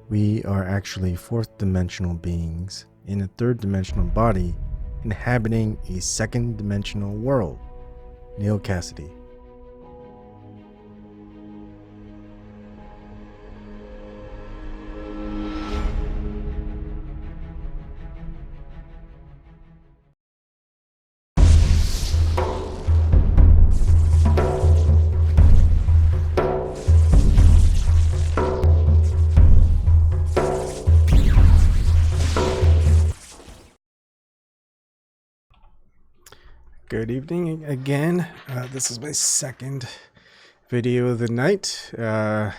We are actually fourth dimensional beings in a third dimensional body inhabiting a second dimensional world. Neil Cassidy. Good evening again. This is my second video of the night. I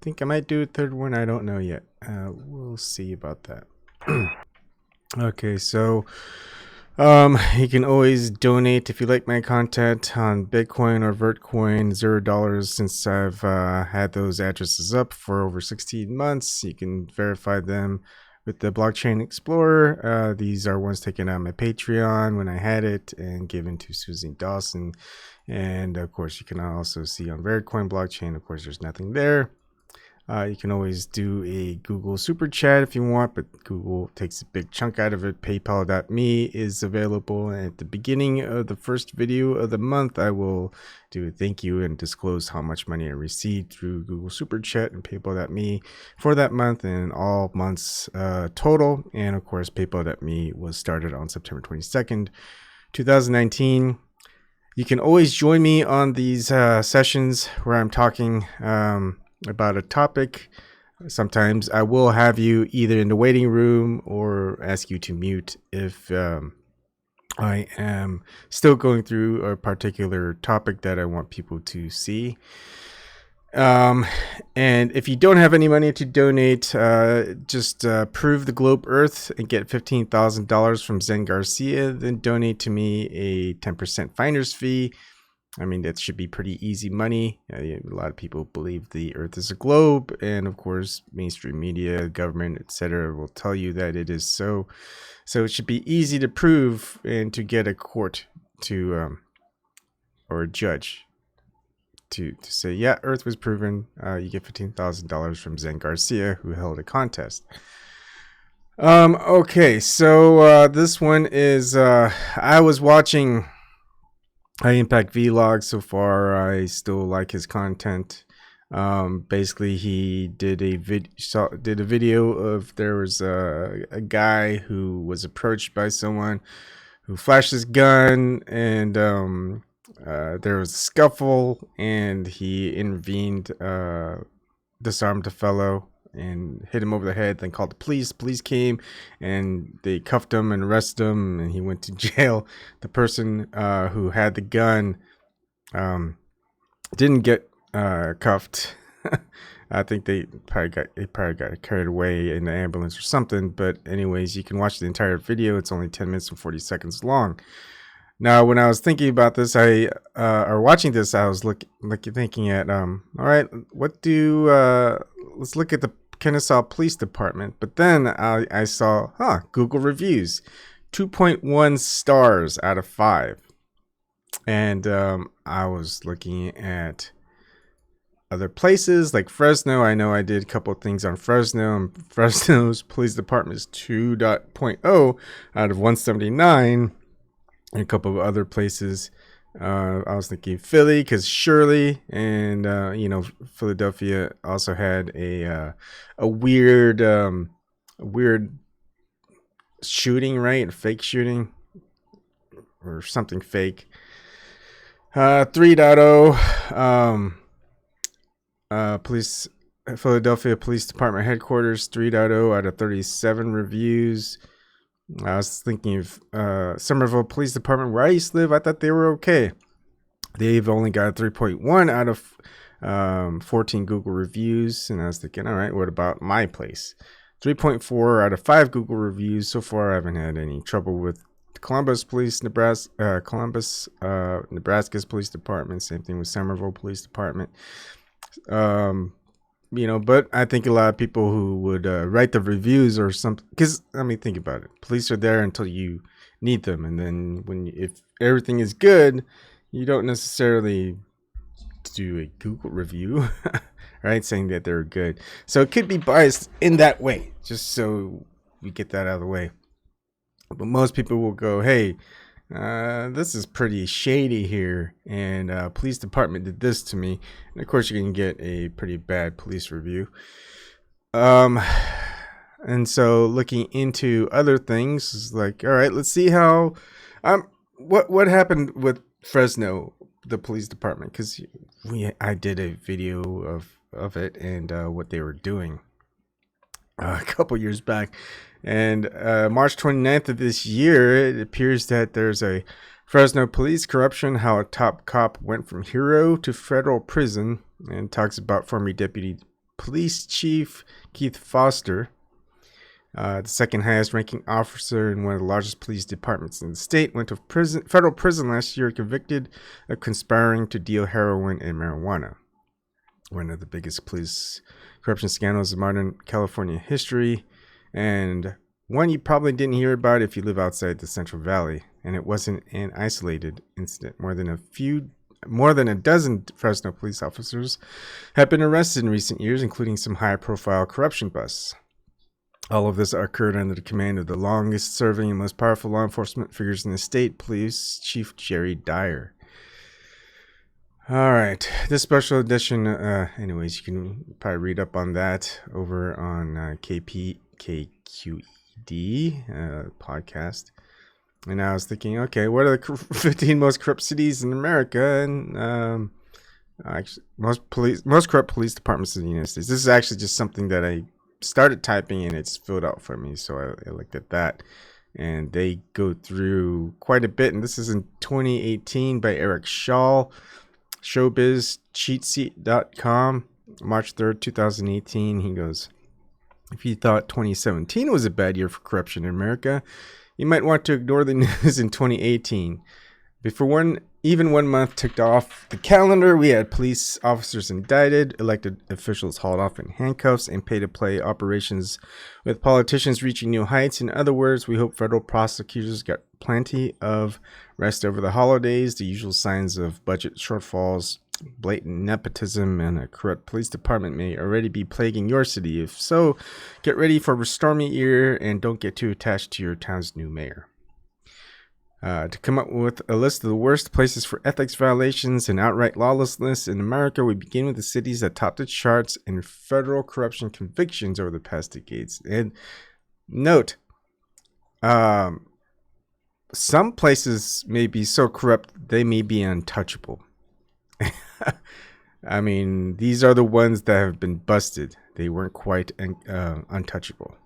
think I might do a third one. I don't know yet. We'll see about that. Okay, so you can always donate if you like my content on Bitcoin or Vertcoin, $0 since I've had those addresses up for over 16 months. You can verify them with the Blockchain Explorer. These are ones taken on my Patreon when I had it and given to Susie Dawson. And of course, you can also see on Vertcoin blockchain, of course, there's nothing there. You can always do a Google Super Chat if you want, but Google takes a big chunk out of it. PayPal.me is available. At the beginning of the first video of the month, I will do a thank you and disclose how much money I received through Google Super Chat and PayPal.me for that month and all months total. And of course, PayPal.me was started on September 22nd, 2019. You can always join me on these sessions where I'm talking about a topic. Sometimes I will have you either in the waiting room or ask you to mute if I am still going through a particular topic that I want people to see. And if you don't have any money to donate, just prove the globe Earth and get $15,000 from Zen Garcia, then donate to me a 10% finder's fee. I mean, that should be pretty easy money. A lot of people believe the Earth is a globe, and of course, mainstream media, government, etc., will tell you that it is so. So it should be easy to prove and to get a court to, or a judge to say, yeah, Earth was proven. You get $15,000 from Zen Garcia, who held a contest. Okay, so this one is I was watching High Impact Vlog so far. I still like his content. Basically, he did a video of there was a guy who was approached by someone who flashed his gun, and there was a scuffle, and he intervened, disarmed the fellow and hit him over the head, then called the police. Police came and they cuffed him and arrested him, and he went to jail. The person who had the gun didn't get cuffed. I think they probably got carried away in the ambulance or something. But anyways, you can watch the entire video. It's only 10 minutes and 40 seconds long. Now, when I was thinking about this, or watching this, I was thinking at, all right, let's look at the Kennesaw Police Department. But then I saw, Google reviews, 2.1 stars out of 5. And I was looking at other places like Fresno. I know I did a couple of things on Fresno, and Fresno's police department is 2.0 out of 179. And a couple of other places. I was thinking Philly, because Shirley and Philadelphia also had a weird shooting, right? A fake shooting or something fake. 3.0 police, Philadelphia Police Department headquarters, 3.0 out of 37 reviews. I was thinking of Somerville Police Department, where I used to live. I thought they were okay. They've only got 3.1 out of 14 Google reviews. And I was thinking, all right, what about my place? 3.4 out of 5 Google reviews. So far, I haven't had any trouble with Columbus Police, Nebraska's Police Department. Same thing with Somerville Police Department. But I think a lot of people who would write the reviews or something, because I mean, think about it. Police are there until you need them, and then if everything is good, you don't necessarily just do a Google review, right, saying that they're good. So it could be biased in that way, just so we get that out of the way. But most people will go, hey, this is pretty shady here, and police department did this to me. And of course, you can get a pretty bad police review. And so looking into other things is like, all right, let's see how, what happened with Fresno, the police department, because I did a video of it and what they were doing a couple years back. And March 29th of this year, it appears that there's a Fresno police corruption, how a top cop went from hero to federal prison, and talks about former deputy police chief Keith Foster, the second highest ranking officer in one of the largest police departments in the state, went to federal prison last year, convicted of conspiring to deal heroin and marijuana. One of the biggest police corruption scandals in modern California history, and one you probably didn't hear about if you live outside the Central Valley. And it wasn't an isolated incident. More than a dozen Fresno police officers have been arrested in recent years, including some high-profile corruption busts. All of this occurred under the command of the longest-serving and most powerful law enforcement figures in the state, Police Chief Jerry Dyer. All right, this special edition, anyways, you can probably read up on that over on KQED podcast. And I was thinking, okay, what are the 15 most corrupt cities in America? And actually, most corrupt police departments in the United States. This is actually just something that I started typing and it's filled out for me. So I looked at that, and they go through quite a bit. And this is in 2018 by Eric Shaw, showbizcheatseat.com, March 3rd, 2018. He goes, if you thought 2017 was a bad year for corruption in America, you might want to ignore the news in 2018. Before even one month ticked off the calendar, we had police officers indicted, elected officials hauled off in handcuffs, and pay-to-play operations with politicians reaching new heights. In other words, we hope federal prosecutors got plenty of rest over the holidays. The usual signs of budget shortfalls, blatant nepotism, and a corrupt police department may already be plaguing your city. If so, get ready for a stormy year and don't get too attached to your town's new mayor. To come up with a list of the worst places for ethics violations and outright lawlessness in America, we begin with the cities that topped the charts in federal corruption convictions over the past decades. And note, some places may be so corrupt they may be untouchable. I mean, these are the ones that have been busted. They weren't quite untouchable.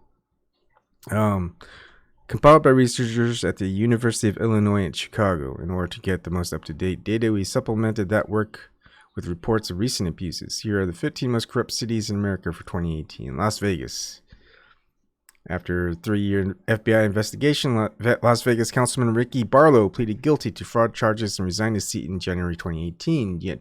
Compiled by researchers at the University of Illinois at Chicago. In order to get the most up-to-date data, we supplemented that work with reports of recent abuses. Here are the 15 most corrupt cities in America for 2018. Las Vegas. After a 3-year FBI investigation, Las Vegas Councilman Ricky Barlow pleaded guilty to fraud charges and resigned his seat in January 2018. Yet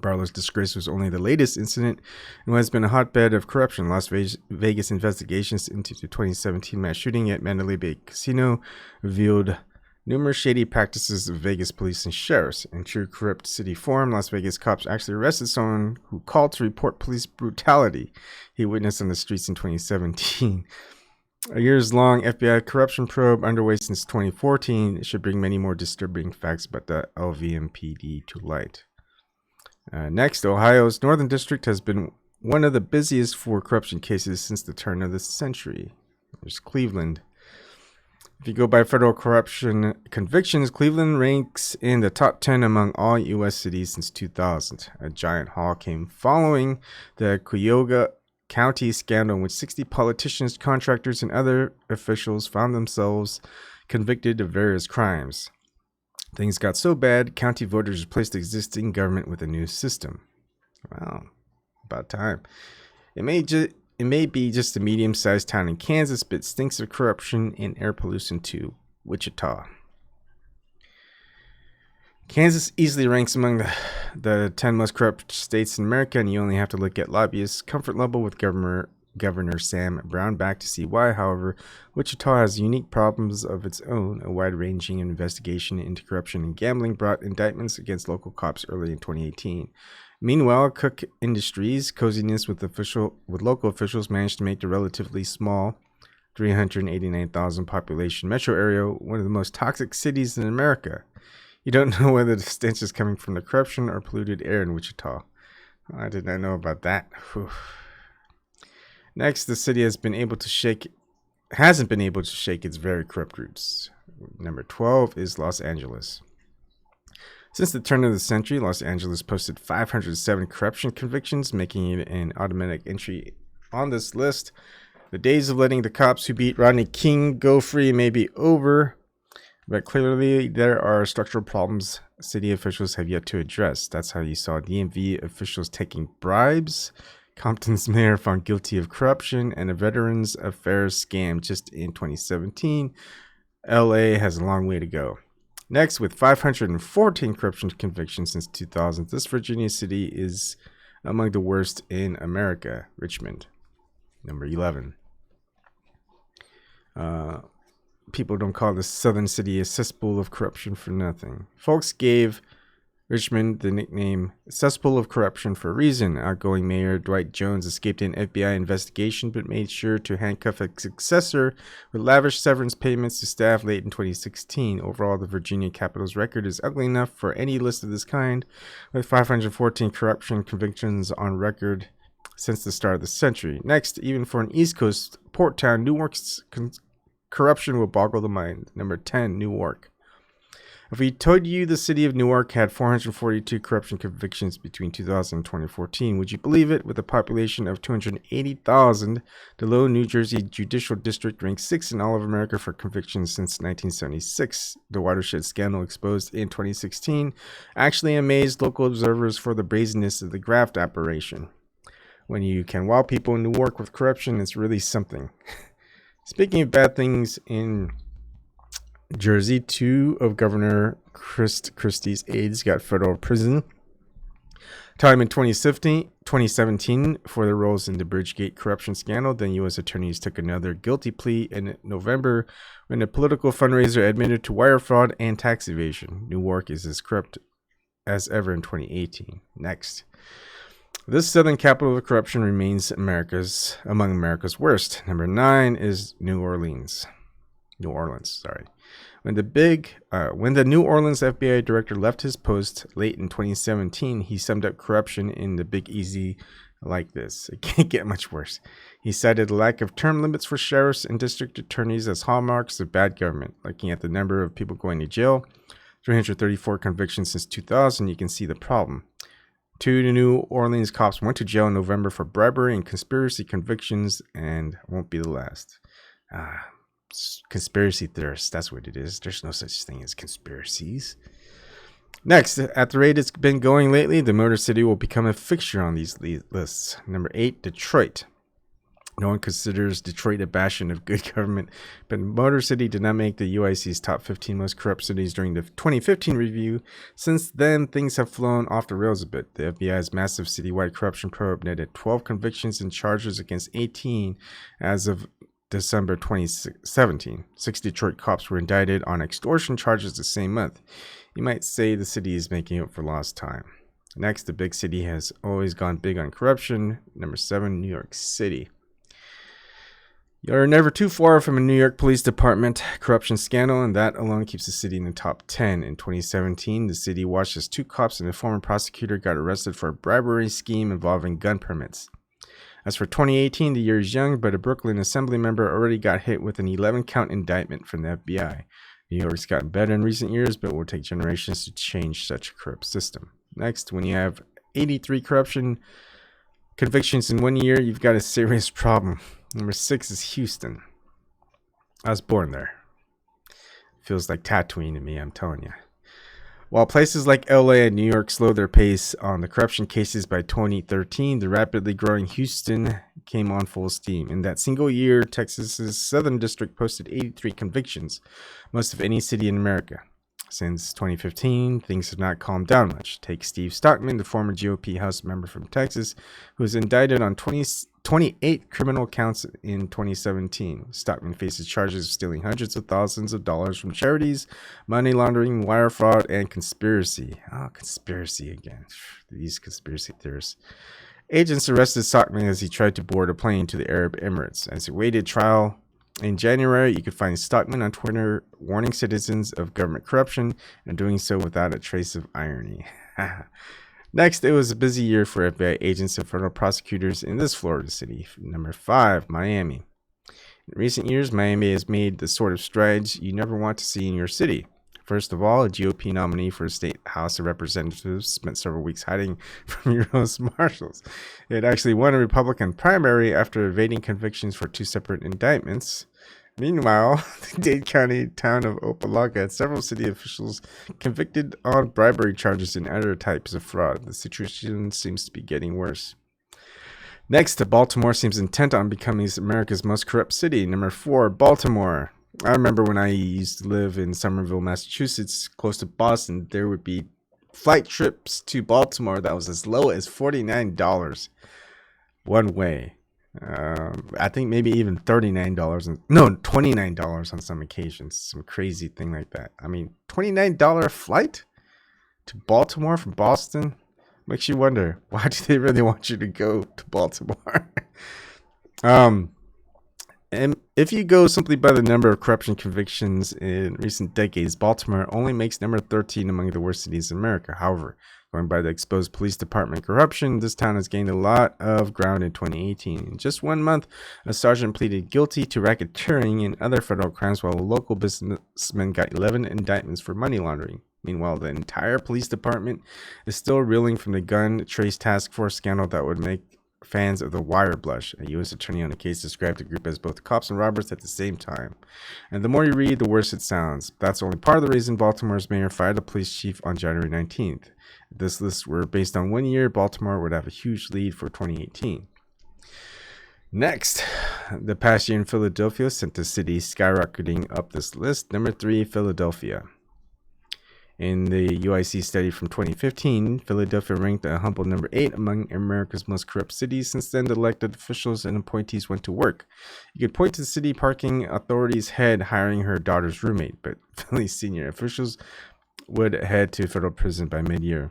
Barlow's disgrace was only the latest incident and what has been a hotbed of corruption. Las Vegas investigations into the 2017 mass shooting at Mandalay Bay Casino revealed numerous shady practices of Vegas police and sheriffs. In true corrupt city form, Las Vegas cops actually arrested someone who called to report police brutality he witnessed on the streets in 2017. A years-long FBI corruption probe underway since 2014 should bring many more disturbing facts about the LVMPD to light. Next, Ohio's Northern District has been one of the busiest for corruption cases since the turn of the century. There's Cleveland. If you go by federal corruption convictions, Cleveland ranks in the top 10 among all U.S. cities since 2000. A giant haul came following the Cuyahoga County scandal in which 60 politicians, contractors, and other officials found themselves convicted of various crimes. Things got so bad, county voters replaced the existing government with a new system. Wow, about time. It may be just a medium-sized town in Kansas, but it stinks of corruption and air pollution too. Wichita. Kansas easily ranks among the 10 most corrupt states in America, and you only have to look at lobbyists' comfort level with Governor Sam Brown back to see why. However, Wichita has unique problems of its own. A wide-ranging investigation into corruption and gambling brought indictments against local cops early in 2018. Meanwhile, Cook Industries' coziness with local officials managed to make the relatively small 389,000 population metro area one of the most toxic cities in America. You don't know whether the stench is coming from the corruption or polluted air in Wichita. I did not know about that. Whew. Next, the city hasn't been able to shake its very corrupt roots. Number 12 is Los Angeles. Since the turn of the century, Los Angeles posted 507 corruption convictions, making it an automatic entry on this list. The days of letting the cops who beat Rodney King go free may be over, but clearly there are structural problems city officials have yet to address. That's how you saw DMV officials taking bribes, Compton's mayor found guilty of corruption, and a Veterans Affairs scam just in 2017. LA has a long way to go. Next, with 514 corruption convictions since 2000, this Virginia city is among the worst in America. Richmond, number 11. People don't call this southern city a cesspool of corruption for nothing. Folks gave Richmond the nickname cesspool of corruption for a reason. Outgoing Mayor Dwight Jones escaped an FBI investigation but made sure to handcuff a successor with lavish severance payments to staff late in 2016. Overall, the Virginia Capitol's record is ugly enough for any list of this kind, with 514 corruption convictions on record since the start of the century. Next, even for an East Coast port town, Newark's corruption will boggle the mind. Number 10, Newark. If we told you the city of Newark had 442 corruption convictions between 2000 and 2014, would you believe it? With a population of 280,000, the Low New Jersey Judicial District ranks 6th in all of America for convictions since 1976. The watershed scandal exposed in 2016 actually amazed local observers for the brazenness of the graft operation. When you can wow people in Newark with corruption, it's really something. Speaking of bad things in Jersey, 2 of Governor Christie's aides got federal prison time in 2017 for their roles in the Bridgegate corruption scandal. Then U.S. attorneys took another guilty plea in November when a political fundraiser admitted to wire fraud and tax evasion. Newark is as corrupt as ever in 2018. Next. This southern capital of corruption remains among America's worst. Number 9 is New Orleans. When the New Orleans FBI director left his post late in 2017, he summed up corruption in the Big Easy like this. It can't get much worse. He cited a lack of term limits for sheriffs and district attorneys as hallmarks of bad government. Looking at the number of people going to jail, 334 convictions since 2000, you can see the problem. 2 New Orleans cops went to jail in November for bribery and conspiracy convictions, and won't be the last. Conspiracy theorists, that's what it is. There's no such thing as conspiracies. Next, at the rate it's been going lately, the Motor City will become a fixture on these lists. Number 8, Detroit. No one considers Detroit a bastion of good government, but Motor City did not make the UIC's top 15 most corrupt cities during the 2015 review. Since then, things have flown off the rails a bit. The FBI's massive citywide corruption probe netted 12 convictions and charges against 18 as of December 2017. 6 Detroit cops were indicted on extortion charges the same month. You might say the city is making up for lost time. Next, the big city has always gone big on corruption. Number 7, New York City. You're never too far from a New York Police Department corruption scandal, and that alone keeps the city in the top 10. In 2017, the city watched as 2 cops and a former prosecutor got arrested for a bribery scheme involving gun permits. As for 2018, the year is young, but a Brooklyn Assembly member already got hit with an 11-count indictment from the FBI. New York's gotten better in recent years, but it will take generations to change such a corrupt system. Next, when you have 83 corruption convictions in 1 year, you've got a serious problem. Number 6 is Houston. I was born there. Feels like Tatooine to me, I'm telling you. While places like LA and New York slowed their pace on the corruption cases by 2013, the rapidly growing Houston came on full steam. In that single year, Texas's Southern District posted 83 convictions, most of any city in America. Since 2015, things have not calmed down much. Take Steve Stockman, the former GOP House member from Texas, who was indicted on 28 criminal counts in 2017. Stockman faces charges of stealing hundreds of thousands of dollars from charities, money laundering, wire fraud, and conspiracy. Oh, conspiracy again. These conspiracy theorists. Agents arrested Stockman as he tried to board a plane to the Arab Emirates. As he awaited trial in January, you could find Stockman on Twitter warning citizens of government corruption and doing so without a trace of irony. Next, it was a busy year for FBI agents and federal prosecutors in this Florida city. Number 5, Miami. In recent years, Miami has made the sort of strides you never want to see in your city. First of all, a GOP nominee for the state House of Representatives spent several weeks hiding from U.S. Marshals. It actually won a Republican primary after evading convictions for 2 separate indictments. Meanwhile, the Dade County town of Opalaga had several city officials convicted on bribery charges and other types of fraud. The situation seems to be getting worse. Next, Baltimore seems intent on becoming America's most corrupt city. Number 4, Baltimore. I remember when I used to live in Somerville, Massachusetts, close to Boston, there would be flight trips to Baltimore that was as low as $49 one way. I think maybe even $39. No, $29 on some occasions. Some crazy thing like that. I mean, $29 flight to Baltimore from Boston makes you wonder, why do they really want you to go to Baltimore? And if you go simply by the number of corruption convictions in recent decades, Baltimore only makes number 13 among the worst cities in America. However, going by the exposed police department corruption, this town has gained a lot of ground in 2018. In just 1 month, a sergeant pleaded guilty to racketeering and other federal crimes, while a local businessman got 11 indictments for money laundering. Meanwhile, the entire police department is still reeling from the gun trace task force scandal that would make fans of The Wire blush. A U.S. attorney on the case described the group as both cops and robbers at the same time. And the more you read, the worse it sounds. That's only part of the reason Baltimore's mayor fired the police chief on January 19th. If this list were based on 1 year, Baltimore would have a huge lead for 2018. Next, the past year in Philadelphia sent the city skyrocketing up this list. Number 3, Philadelphia. In the UIC study from 2015, Philadelphia ranked a humble number 8 among America's most corrupt cities. Since then, the elected officials and appointees went to work. You could point to the city parking authority's head hiring her daughter's roommate, but Philly's senior officials would head to federal prison by mid-year.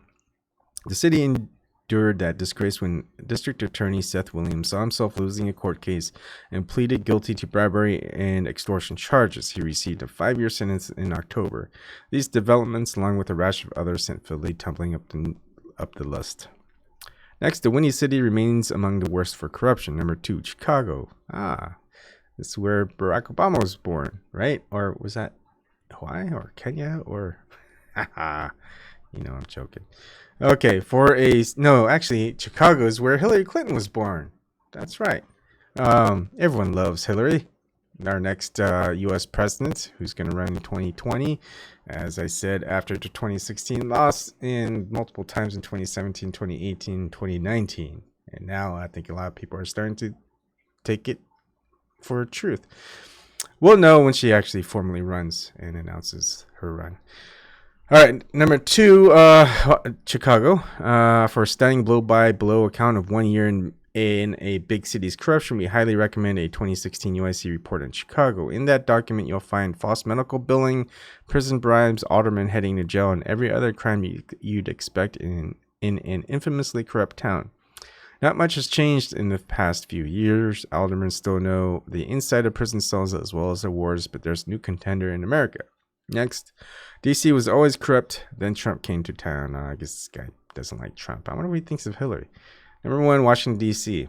The city endured that disgrace when District Attorney Seth Williams saw himself losing a court case and pleaded guilty to bribery and extortion charges. He received a 5-year sentence in October. These developments, along with a rash of others, sent Philly tumbling up the list. Next, the Windy City remains among the worst for corruption. Number 2, Chicago. This is where Barack Obama was born, right? Or was that Hawaii or Kenya or... I'm joking. Okay, actually, Chicago is where Hillary Clinton was born. That's right. Everyone loves Hillary, our next U.S. president, who's going to run in 2020. As I said, after the 2016 loss, and multiple times in 2017, 2018, 2019. And now I think a lot of people are starting to take it for truth. We'll know when she actually formally runs and announces her run. All right, number 2, Chicago. For a stunning blow-by-blow account of 1 year in a big city's corruption, we highly recommend a 2016 UIC report on Chicago. In that document, you'll find false medical billing, prison bribes, aldermen heading to jail, and every other crime you'd expect in an infamously corrupt town. Not much has changed in the past few years. Aldermen still know the inside of prison cells as well as the wards, but there's a new contender in America. Next, DC was always corrupt. Then Trump came to town. I guess this guy doesn't like Trump. I wonder what he thinks of Hillary. Number 1, Washington, D.C.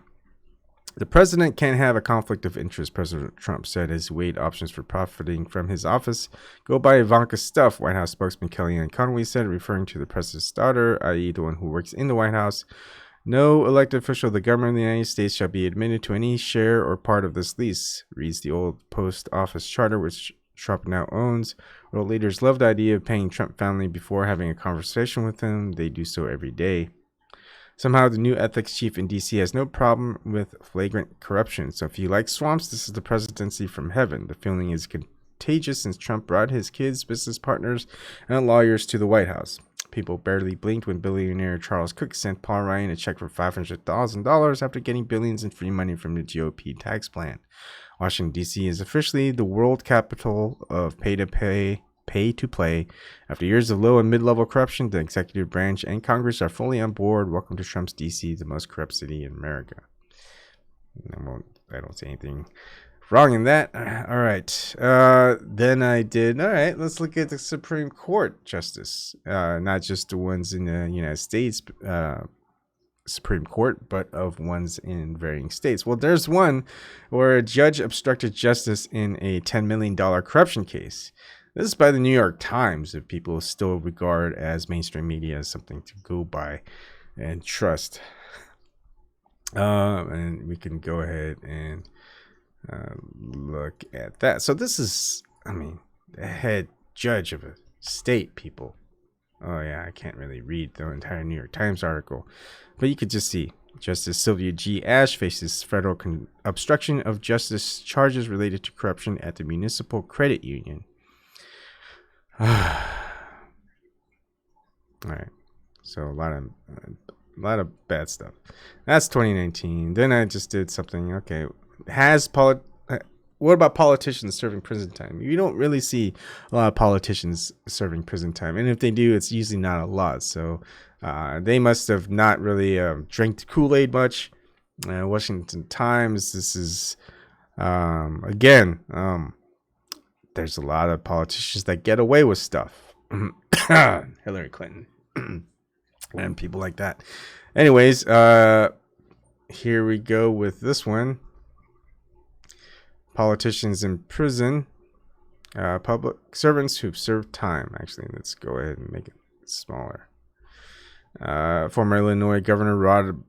The president can't have a conflict of interest, President Trump said as he weighed options for profiting from his office. Go buy Ivanka's stuff, White House spokesman Kellyanne Conway said, referring to the president's daughter, i.e. the one who works in the White House. No elected official of the government of the United States shall be admitted to any share or part of this lease, reads the old post office charter, which Trump now owns. World leaders love the idea of paying Trump family before having a conversation with him. They do so every day. Somehow, the new ethics chief in D.C. has no problem with flagrant corruption. So if you like swamps, this is the presidency from heaven. The feeling is contagious since Trump brought his kids, business partners, and lawyers to the White House. People barely blinked when billionaire Charles Cook sent Paul Ryan a check for $500,000 after getting billions in free money from the GOP tax plan. Washington, D.C. is officially the world capital of pay-to-play. After years of low and mid-level corruption, the executive branch and Congress are fully on board. Welcome to Trump's D.C., the most corrupt city in America. I don't say anything wrong in that. All right. Then I did. All right. Let's look at the Supreme Court justice, not just the ones in the United States Supreme Court, but of ones in varying states. Well, there's one where a judge obstructed justice in a $10 million corruption case. This is by the New York Times, if people still regard as mainstream media as something to go by and trust. And we can go ahead and look at that. So this is, the head judge of a state, people. Oh yeah, I can't really read the entire New York Times article, but you could just see Justice Sylvia G. Ash faces federal obstruction of justice charges related to corruption at the Municipal Credit Union. All right, so a lot of bad stuff. That's 2019. Then I just did something. Okay, what about politicians serving prison time? You don't really see a lot of politicians serving prison time, and if they do, it's usually not a lot. So they must have not really drank Kool-Aid much. Washington Times. This is again. There's a lot of politicians that get away with stuff. Hillary Clinton and people like that. Anyways, here we go with this one. Politicians in prison, public servants who've served time. Actually, let's go ahead and make it smaller. Former Illinois Governor Rod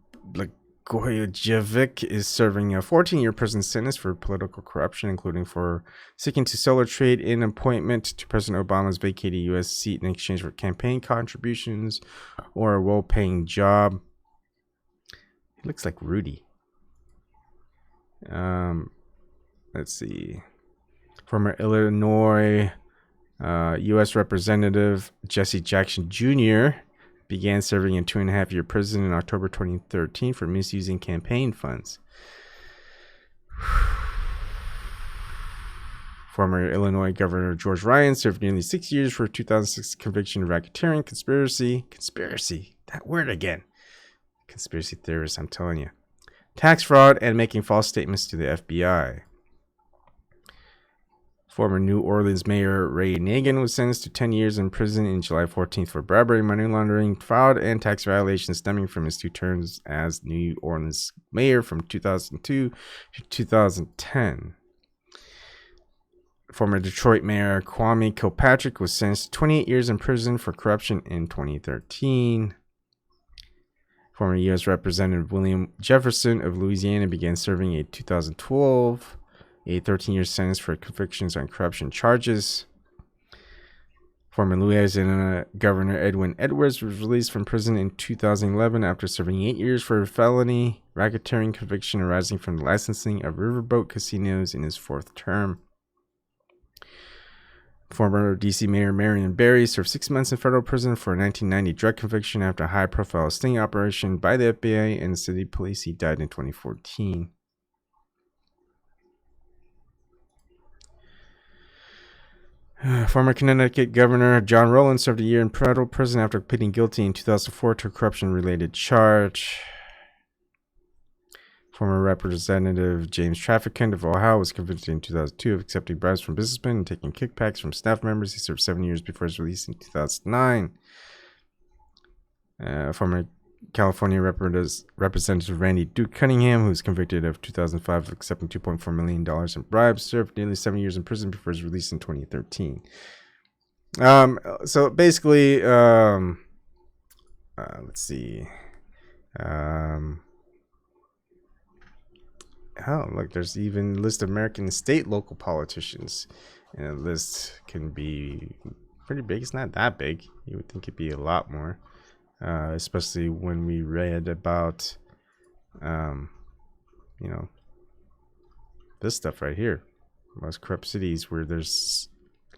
Blagojevich is serving a 14-year prison sentence for political corruption, including for seeking to sell or trade in appointment to President Obama's vacated U.S. seat in exchange for campaign contributions or a well-paying job. He looks like Rudy. Let's see. Former Illinois U.S. Representative Jesse Jackson Jr. began serving in 2.5-year prison in October 2013 for misusing campaign funds. Former Illinois Governor George Ryan served nearly 6 years for a 2006 conviction of racketeering, conspiracy, that word again. Conspiracy theorists, I'm telling you. Tax fraud and making false statements to the FBI. Former New Orleans Mayor Ray Nagin was sentenced to 10 years in prison in July 14th for bribery, money laundering, fraud, and tax violations stemming from his 2 terms as New Orleans mayor from 2002 to 2010. Former Detroit Mayor Kwame Kilpatrick was sentenced to 28 years in prison for corruption in 2013. Former U.S. Representative William Jefferson of Louisiana began serving in 2012. A 13-year sentence for convictions on corruption charges. Former Louisiana Governor Edwin Edwards was released from prison in 2011 after serving 8 years for a felony racketeering conviction arising from the licensing of riverboat casinos in his 4th term. Former D.C. Mayor Marion Barry served 6 months in federal prison for a 1990 drug conviction after a high-profile sting operation by the FBI and city police. He died in 2014. Former Connecticut Governor John Rowland served a year in federal prison after pleading guilty in 2004 to a corruption-related charge. Former Representative James Traficant of Ohio was convicted in 2002 of accepting bribes from businessmen and taking kickbacks from staff members. He served 7 years before his release in 2009. Former California Representative Randy Duke Cunningham, who was convicted of 2005 of accepting $2.4 million in bribes, served nearly 7 years in prison before his release in 2013. So basically, let's see. Oh, look, there's even a list of American and state local politicians. And the list can be pretty big. It's not that big. You would think it'd be a lot more. Especially when we read about, this stuff right here. most corrupt cities where there's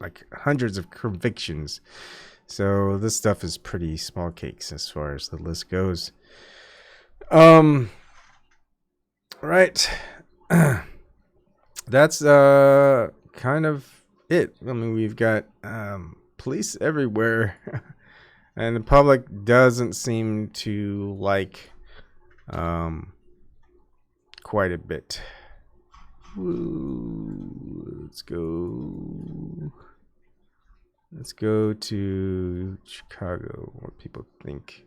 like hundreds of convictions. So this stuff is pretty small cakes as far as the list goes. Right. That's kind of it. I mean, we've got police everywhere, and the public doesn't seem to like quite a bit. Woo. Let's go to Chicago. What people think.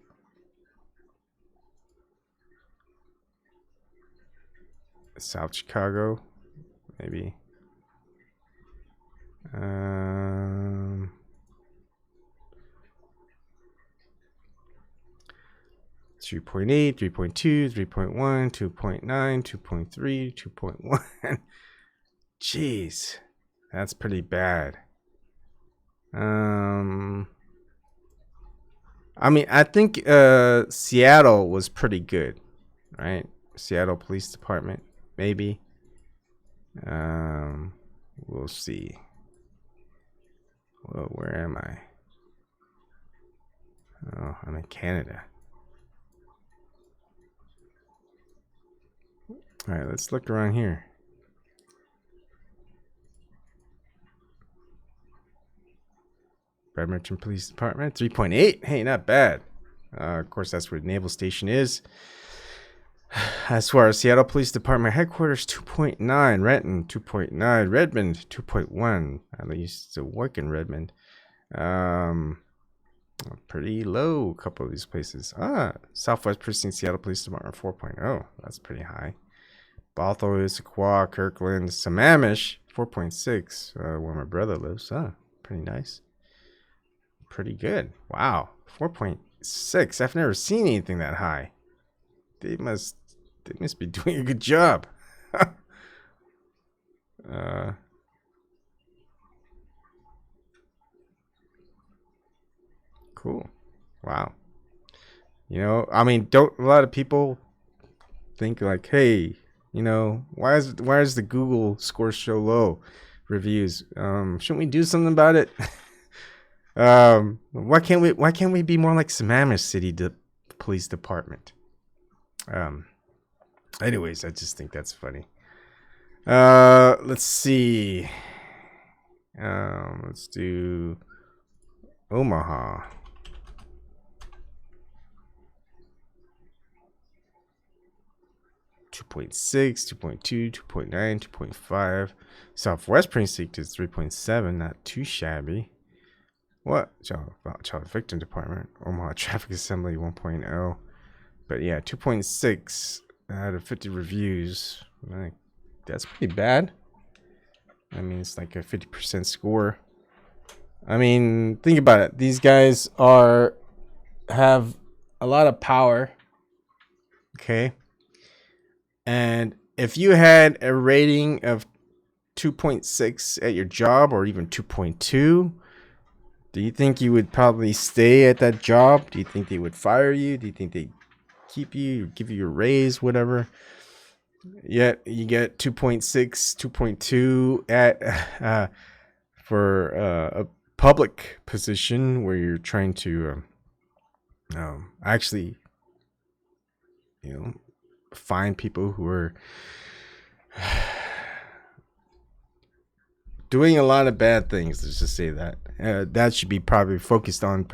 South Chicago, maybe. 3.8, 3.2, 3.1, 2.9, 2.3, 2.1. Jeez, that's pretty bad. I mean, I think Seattle was pretty good, right? Seattle Police Department, maybe. We'll see. Well, where am I? Oh, I'm in Canada. All right, let's look around here. Bremerton Police Department, 3.8. Hey, not bad. Of course, that's where the naval station is. As far as Seattle Police Department headquarters, 2.9. Renton, 2.9. Redmond, 2.1. I used to work in Redmond. Pretty low, a couple of these places. Southwest Precinct, Seattle Police Department, 4.0. That's pretty high. Bothell, Issaquah, Kirkland, Sammamish, 4.6. Where my brother lives. Pretty nice. Pretty good. Wow. 4.6. I've never seen anything that high. They must be doing a good job. Cool. Wow. You know, I mean, don't a lot of people think like, hey, you know, why is the Google score so low? Reviews. Shouldn't we do something about it? Why can't we be more like Sammamish City Police Department? Anyways, I just think that's funny. Let's see. Let's do Omaha. .6, 2.2, 2.9, 2.5. Southwest Precinct is 3.7, not too shabby. What? Child Victim Department. Omaha Traffic Assembly 1.0. But yeah, 2.6 out of 50 reviews. That's pretty bad. I mean, it's like a 50% score. I mean, think about it. These guys have a lot of power. Okay. And if you had a rating of 2.6 at your job, or even 2.2, do you think you would probably stay at that job? Do you think they would fire you? Do you think they'd keep you, give you a raise, whatever? Yet you get 2.6, 2.2 at for a public position where you're trying to actually, you know, find people who are doing a lot of bad things. Let's just say that that should be probably focused on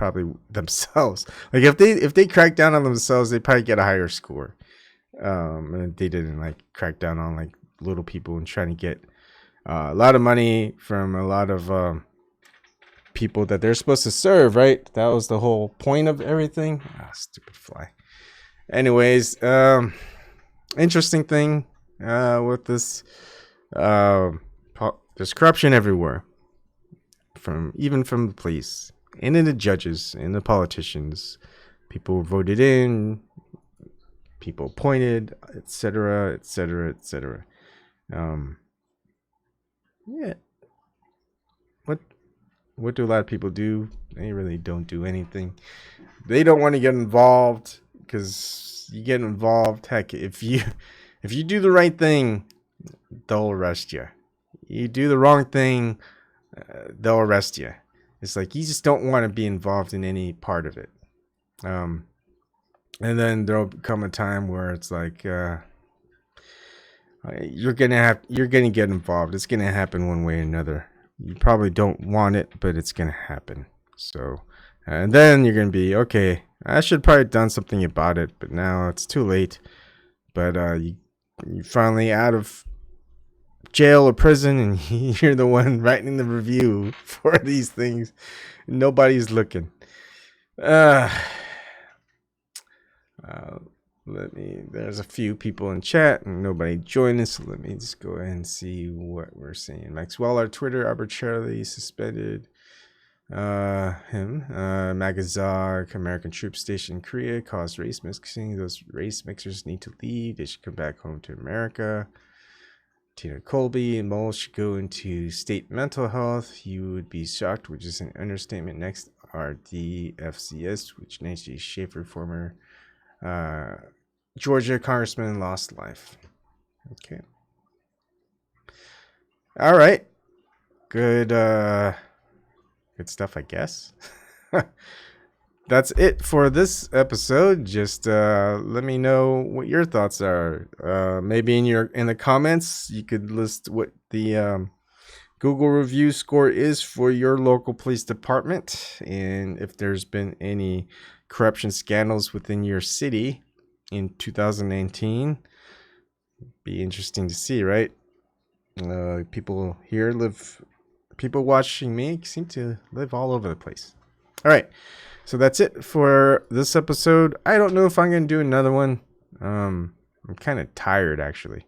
themselves. Like if they crack down on themselves, they probably get a higher score. And they didn't like crack down on like little people and trying to get a lot of money from a lot of people that they're supposed to serve, right? That was the whole point of everything. Stupid fly. Anyways, interesting thing with this, there's corruption everywhere, even from the police and in the judges and the politicians. People voted in, people appointed, etc., etc., etc. Yeah. What do a lot of people do? They really don't do anything. They don't want to get involved, because you get involved, heck, if you do the right thing, they'll arrest you. you do the wrong thing, they'll arrest you. It's like you just don't want to be involved in any part of it. And then there'll come a time where it's like you're gonna get involved. It's gonna happen one way or another. You probably don't want it, but it's gonna happen. So, and then you're gonna be okay. I should probably have done something about it, but now it's too late. But you're finally out of jail or prison, and you're the one writing the review for these things. Nobody's looking. There's a few people in chat and nobody joined us, so let me just go ahead and see what we're seeing. Maxwell, our Twitter arbitrarily suspended him. Magazog, American troops stationed in Korea caused race mixing. Those race mixers need to leave. They should come back home to America. Tina Colby and Mole should go into state mental health. You would be shocked, which is an understatement. Next are DFCS, which Nancy Schaefer, former Georgia congressman, lost life. Okay. All right. Good stuff, I guess. That's it for this episode. Just let me know what your thoughts are. Maybe in the comments you could list what the Google review score is for your local police department, and if there's been any corruption scandals within your city in 2019. Be interesting to see, right? People watching me seem to live all over the place. All right, so that's it for this episode. I don't know if I'm going to do another one. I'm kind of tired, actually.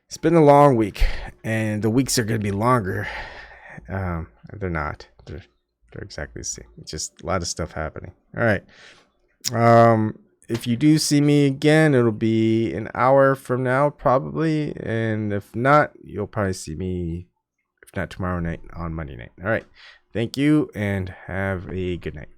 It's been a long week, and the weeks are going to be longer. They're not. They're exactly the same. It's just a lot of stuff happening. All right. If you do see me again, it'll be an hour from now, probably. And if not, you'll probably see me, if not tomorrow night, on Monday night. All right. Thank you, and have a good night.